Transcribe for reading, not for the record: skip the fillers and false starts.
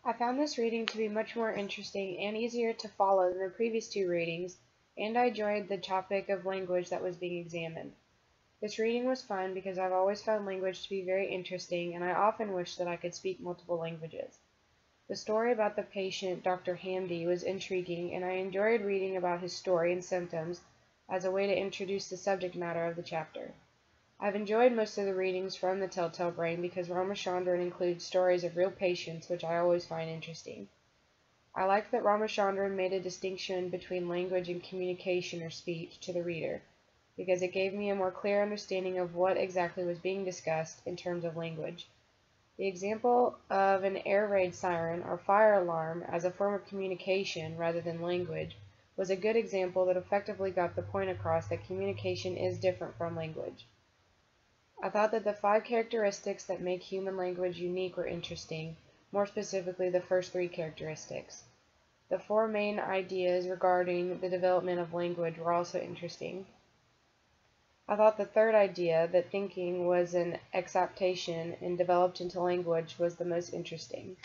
I found this reading to be much more interesting and easier to follow than the previous two readings, and I enjoyed the topic of language that was being examined. This reading was fun because I've always found language to be very interesting, and I often wish that I could speak multiple languages. The story about the patient, Dr. Hamdi, was intriguing, and I enjoyed reading about his story and symptoms as a way to introduce the subject matter of the chapter. I've enjoyed most of the readings from the Telltale Brain because Ramachandran includes stories of real patients, which I always find interesting. I like that Ramachandran made a distinction between language and communication or speech to the reader, because it gave me a more clear understanding of what exactly was being discussed in terms of language. The example of an air raid siren or fire alarm as a form of communication rather than language was a good example that effectively got the point across that communication is different from language. I thought that the 5 characteristics that make human language unique were interesting, more specifically the first 3 characteristics. The 4 main ideas regarding the development of language were also interesting. I thought the third idea, that thinking was an exaptation and developed into language, was the most interesting.